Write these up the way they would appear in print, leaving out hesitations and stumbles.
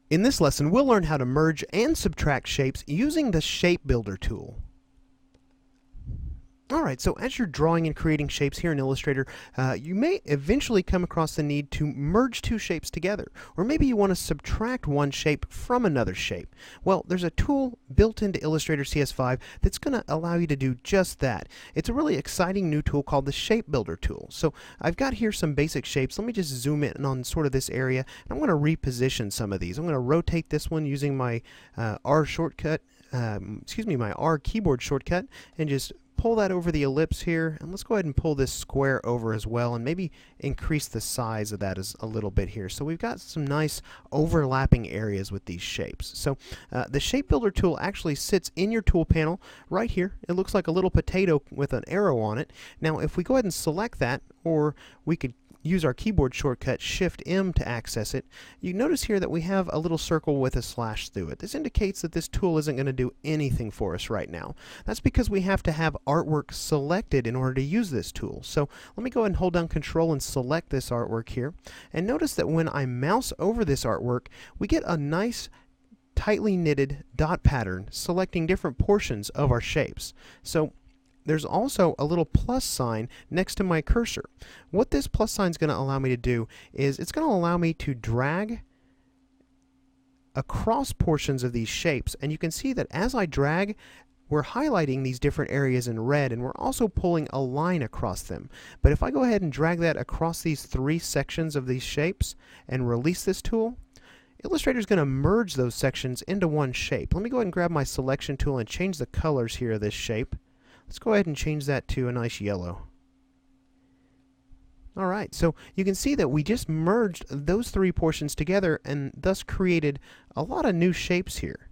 In this lesson, we'll learn how to merge and subtract shapes using the Shape Builder tool. Alright, so as you're drawing and creating shapes here in Illustrator, you may eventually come across the need to merge two shapes together. Or maybe you want to subtract one shape from another shape. Well, there's a tool built into Illustrator CS5 that's going to allow you to do just that. It's a really exciting new tool called the Shape Builder tool. So I've got here some basic shapes. Let me just zoom in on sort of this area. And I'm going to reposition some of these. I'm going to rotate this one using my R shortcut, my R keyboard shortcut, and just pull that over the ellipse here, and let's go ahead and pull this square over as well, and maybe increase the size of that a little bit here. So we've got some nice overlapping areas with these shapes. So the Shape Builder tool actually sits in your tool panel right here. It looks like a little potato with an arrow on it. Now if we go ahead and select that, or we could use our keyboard shortcut Shift-M to access it, you notice here that we have a little circle with a slash through it. This indicates that this tool isn't going to do anything for us right now. That's because we have to have artwork selected in order to use this tool. So let me go ahead and hold down Control and select this artwork here. And notice that when I mouse over this artwork, we get a nice tightly knitted dot pattern selecting different portions of our shapes. So there's also a little plus sign next to my cursor. What this plus sign is going to allow me to do is it's going to allow me to drag across portions of these shapes, and you can see that as I drag, we're highlighting these different areas in red, and we're also pulling a line across them. But if I go ahead and drag that across these three sections of these shapes and release this tool, Illustrator is going to merge those sections into one shape. Let me go ahead and grab my selection tool and change the colors here of this shape. Let's go ahead and change that to a nice yellow. Alright, so you can see that we just merged those three portions together and thus created a lot of new shapes here.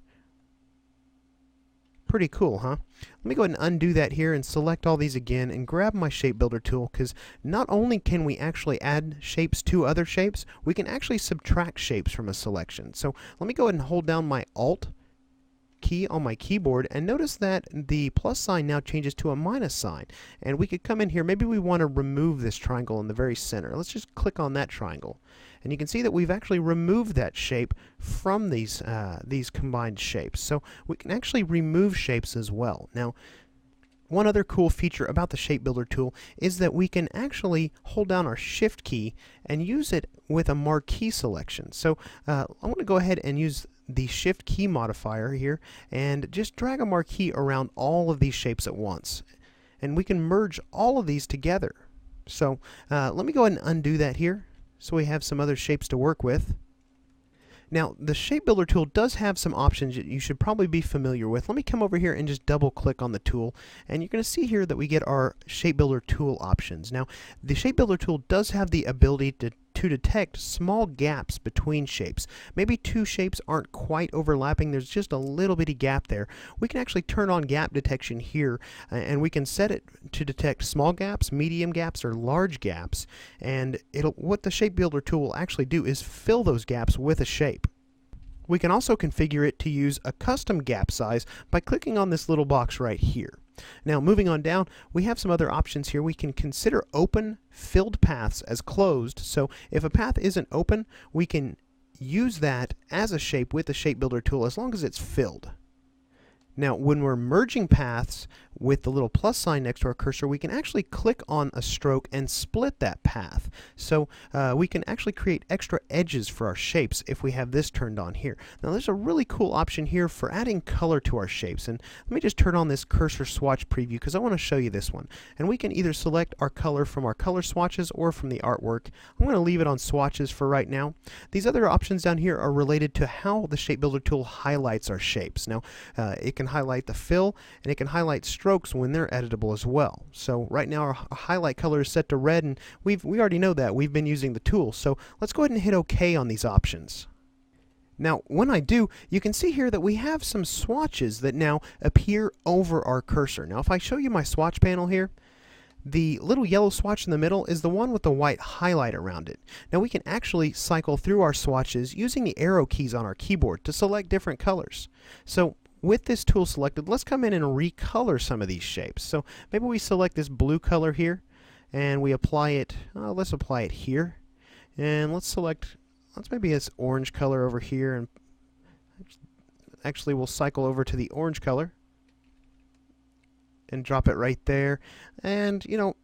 Pretty cool, huh? Let me go ahead and undo that here and select all these again and grab my Shape Builder tool, because not only can we actually add shapes to other shapes, we can actually subtract shapes from a selection. So let me go ahead and hold down my Alt key on my keyboard, and notice that the plus sign now changes to a minus sign, and we could come in here. Maybe we want to remove this triangle in the very center. Let's just click on that triangle, and you can see that we've actually removed that shape from these combined shapes. So we can actually remove shapes as well. Now, one other cool feature about the Shape Builder tool is that we can actually hold down our Shift key and use it with a marquee selection. So I want to go ahead and use the Shift key modifier here and just drag a marquee around all of these shapes at once. And we can merge all of these together. So let me go ahead and undo that here so we have some other shapes to work with. Now, the Shape Builder tool does have some options that you should probably be familiar with. Let me come over here and just double click on the tool, and you're going to see here that we get our Shape Builder tool options. Now, the Shape Builder tool does have the ability to detect small gaps between shapes. Maybe two shapes aren't quite overlapping, there's just a little bitty gap there. We can actually turn on gap detection here, and we can set it to detect small gaps, medium gaps, or large gaps, and what the Shape Builder tool will actually do is fill those gaps with a shape. We can also configure it to use a custom gap size by clicking on this little box right here. Now, moving on down, we have some other options here. We can consider open filled paths as closed. So if a path isn't open, we can use that as a shape with the Shape Builder tool as long as it's filled. Now, when we're merging paths with the little plus sign next to our cursor, we can actually click on a stroke and split that path. So we can actually create extra edges for our shapes if we have this turned on here. Now, there's a really cool option here for adding color to our shapes. And let me just turn on this cursor swatch preview because I want to show you this one. And we can either select our color from our color swatches or from the artwork. I'm going to leave it on swatches for right now. These other options down here are related to how the Shape Builder tool highlights our shapes. Now, it can highlight the fill, and it can highlight strokes when they're editable as well. So right now our highlight color is set to red, and we already know that. We've been using the tool. So let's go ahead and hit OK on these options. Now, when I do, you can see here that we have some swatches that now appear over our cursor. Now, if I show you my swatch panel here, the little yellow swatch in the middle is the one with the white highlight around it. Now, we can actually cycle through our swatches using the arrow keys on our keyboard to select different colors. So with this tool selected, let's come in and recolor some of these shapes. So maybe we select this blue color here and we apply it, let's apply it here. And let's maybe this orange color over here and Actually, we'll cycle over to the orange color and drop it right there. And, you know,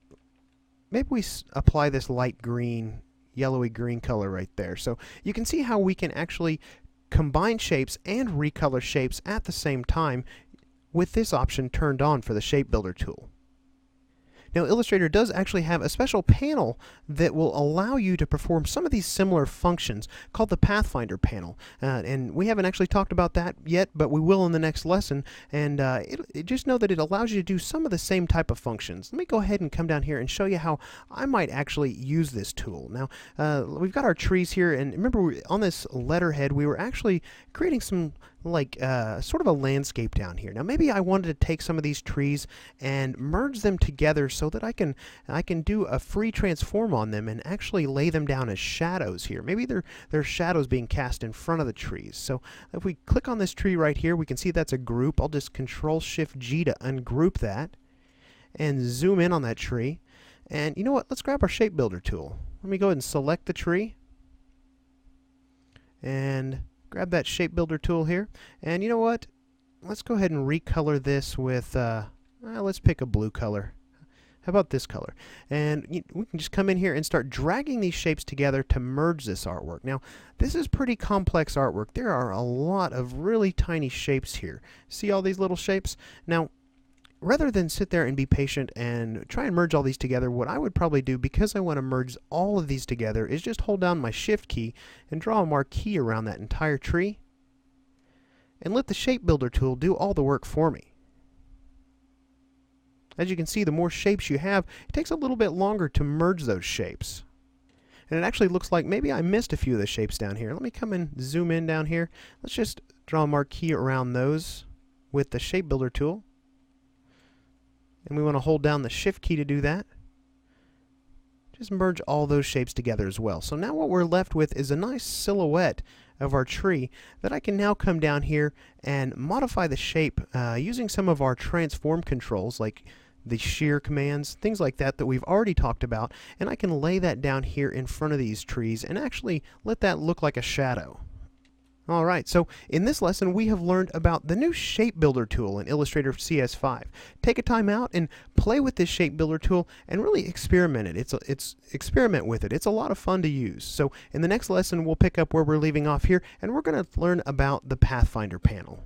maybe we apply this light green, yellowy green color right there. So you can see how we can actually combine shapes and recolor shapes at the same time with this option turned on for the Shape Builder tool. Now, Illustrator does actually have a special panel that will allow you to perform some of these similar functions called the Pathfinder panel. And we haven't actually talked about that yet, but we will in the next lesson. And just know that it allows you to do some of the same type of functions. Let me go ahead and come down here and show you how I might actually use this tool. Now, we've got our trees here, and remember on this letterhead, we were actually creating some sort of a landscape down here. Now maybe I wanted to take some of these trees and merge them together so that I can do a free transform on them and actually lay them down as shadows here. Maybe they're shadows being cast in front of the trees. So if we click on this tree right here, we can see that's a group. I'll just Control-Shift-G to ungroup that and zoom in on that tree. And you know what? Let's grab our Shape Builder tool. Let me go ahead and select the tree and grab that Shape Builder tool here, and you know what? Let's go ahead and recolor this with, let's pick a blue color. How about this color? And we can just come in here and start dragging these shapes together to merge this artwork. Now, this is pretty complex artwork. There are a lot of really tiny shapes here. See all these little shapes? Now, rather than sit there and be patient and try and merge all these together, what I would probably do, because I want to merge all of these together, is just hold down my Shift key and draw a marquee around that entire tree and let the Shape Builder tool do all the work for me. As you can see, the more shapes you have, it takes a little bit longer to merge those shapes. And it actually looks like maybe I missed a few of the shapes down here. Let me come and zoom in down here. Let's just draw a marquee around those with the Shape Builder tool. And we want to hold down the Shift key to do that. Just merge all those shapes together as well. So now what we're left with is a nice silhouette of our tree that I can now come down here and modify the shape using some of our transform controls, like the shear commands, things like that we've already talked about, and I can lay that down here in front of these trees and actually let that look like a shadow. Alright, so in this lesson we have learned about the new Shape Builder tool in Illustrator CS5. Take a time out and play with this Shape Builder tool and really experiment it. Experiment with it. It's a lot of fun to use. So in the next lesson we'll pick up where we're leaving off here, and we're going to learn about the Pathfinder panel.